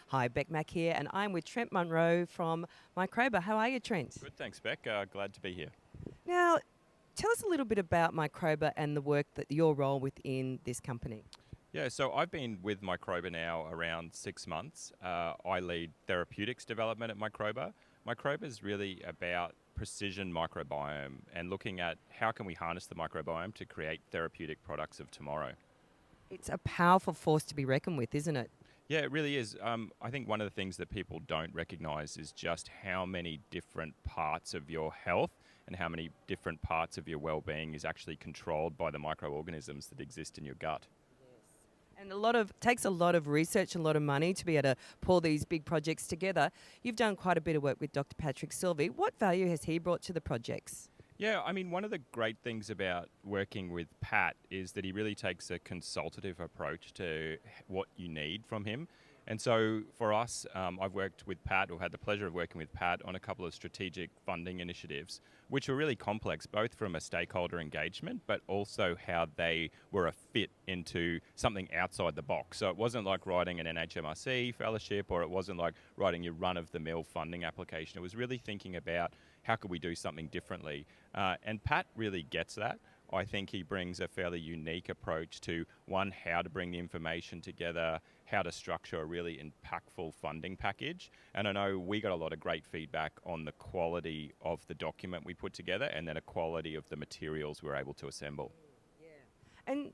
Hi, Beck Mack here, and I'm with Trent Munro from Microba. How are you, Trent? Good, thanks, Beck. Glad to be here. Now, tell us a little bit about Microba and the work that your role within this company. Yeah, so I've been with Microba now around 6 months. I lead therapeutics development at Microba. Microba is really about precision microbiome and looking at how can we harness the microbiome to create therapeutic products of tomorrow. It's a powerful force to be reckoned with, isn't it? Yeah, it really is. I think one of the things that people don't recognize is just how many different parts of your health and how many different parts of your well-being is actually controlled by the microorganisms that exist in your gut. And takes a lot of research and a lot of money to be able to pull these big projects together. You've done quite a bit of work with Dr. Patrick Sylvie. What value has he brought to the projects? Yeah, I mean, one of the great things about working with Pat is that he really takes a consultative approach to what you need from him. And so for us, I've worked with Pat, or had the pleasure of working with Pat, on a couple of strategic funding initiatives, which were really complex, both from a stakeholder engagement, but also how they were a fit into something outside the box. So it wasn't like writing an NHMRC fellowship, or it wasn't like writing your run-of-the-mill funding application. It was really thinking about how could we do something differently. And Pat really gets that. I think he brings a fairly unique approach to, one, how to bring the information together, how to structure a really impactful funding package. And I know we got a lot of great feedback on the quality of the document we put together and then a quality of the materials we were able to assemble. And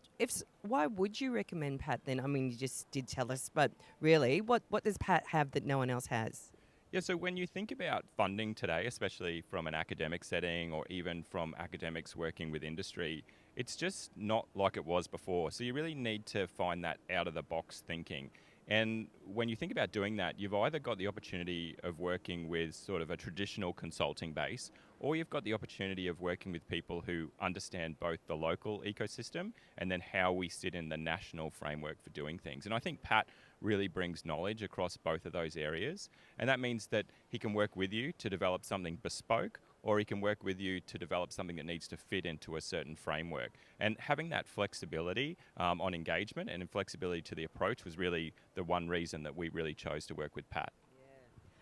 why would you recommend Pat then? I mean, you just did tell us, but really, what does Pat have that no one else has? Yeah, so when you think about funding today, especially from an academic setting or even from academics working with industry, it's just not like it was before. So you really need to find that out of the box thinking. And when you think about doing that, you've either got the opportunity of working with sort of a traditional consulting base, or you've got the opportunity of working with people who understand both the local ecosystem and then how we sit in the national framework for doing things. And I think Pat really brings knowledge across both of those areas. And that means that he can work with you to develop something bespoke, or he can work with you to develop something that needs to fit into a certain framework. And having that flexibility on engagement and flexibility to the approach was really the one reason that we really chose to work with Pat.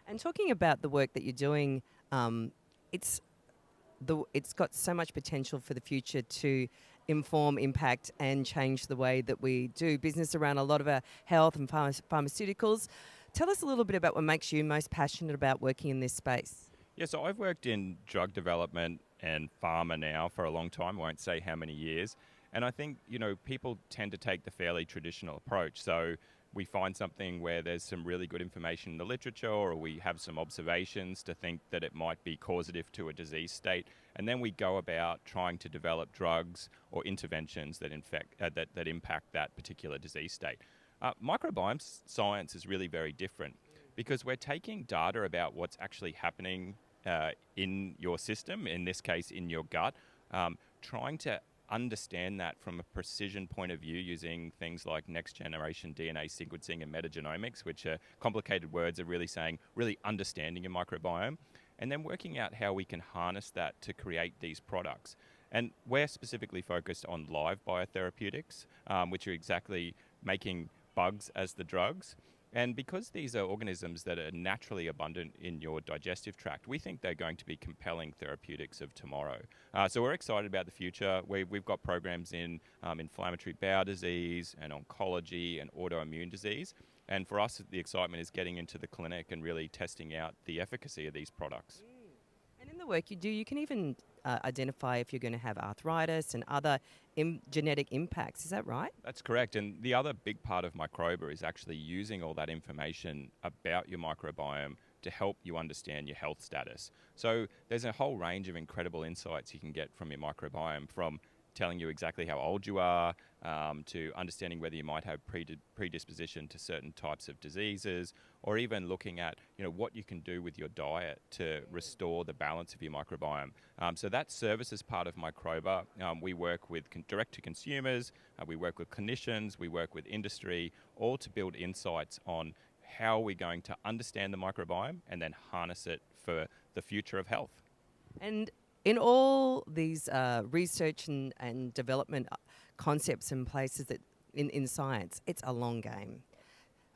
And talking about the work that you're doing, it's it's got so much potential for the future to inform, impact, and change the way that we do business around a lot of our health and pharmaceuticals. Tell us a little bit about what makes you most passionate about working in this space. Yeah, so I've worked in drug development and pharma now for a long time. I won't say how many years. And I think, people tend to take the fairly traditional approach. So we find something where there's some really good information in the literature, or we have some observations to think that it might be causative to a disease state. And then we go about trying to develop drugs or interventions that impact that particular disease state. Microbiome science is really very different because we're taking data about what's actually happening in your system, in this case in your gut, trying to understand that from a precision point of view using things like next generation DNA sequencing and metagenomics, which are complicated words of really saying, really understanding your microbiome, and then working out how we can harness that to create these products. And we're specifically focused on live biotherapeutics, which are exactly making bugs as the drugs. And because these are organisms that are naturally abundant in your digestive tract, we think they're going to be compelling therapeutics of tomorrow. So we're excited about the future. We've got programs in inflammatory bowel disease and oncology and autoimmune disease. And for us, the excitement is getting into the clinic and really testing out the efficacy of these products. And in the work you do, you can even identify if you're going to have arthritis and other genetic impacts. Is that right? That's correct. And the other big part of Microba is actually using all that information about your microbiome to help you understand your health status. So there's a whole range of incredible insights you can get from your microbiome, from telling you exactly how old you are, to understanding whether you might have predisposition to certain types of diseases, or even looking at what you can do with your diet to restore the balance of your microbiome. So that services part of Microba. We work with direct to consumers, we work with clinicians, we work with industry, all to build insights on how we're going to understand the microbiome and then harness it for the future of health. And in all these research and development concepts and places that in science, it's a long game.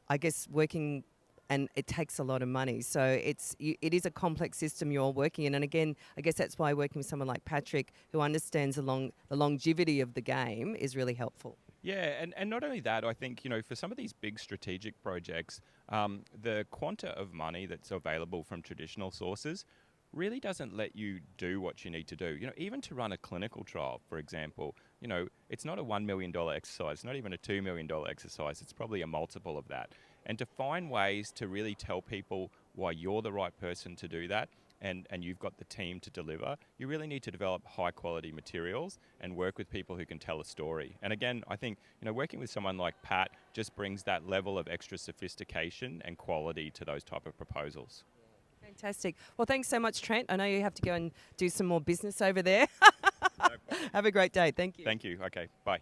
I guess working and it takes a lot of money. So it is a complex system you're working in. And again, I guess that's why working with someone like Patrick, who understands the longevity of the game, is really helpful. Yeah, and not only that, I think, for some of these big strategic projects, the quanta of money that's available from traditional sources really doesn't let you do what you need to do. Even to run a clinical trial, for example, it's not a $1 million exercise, not even a $2 million exercise. It's probably a multiple of that. And to find ways to really tell people why you're the right person to do that, and you've got the team to deliver, you really need to develop high quality materials and work with people who can tell a story. And again, I think, working with someone like Pat just brings that level of extra sophistication and quality to those type of proposals. Fantastic. Well, thanks so much, Trent. I know you have to go and do some more business over there. Have a great day. Thank you. Thank you. Okay, bye.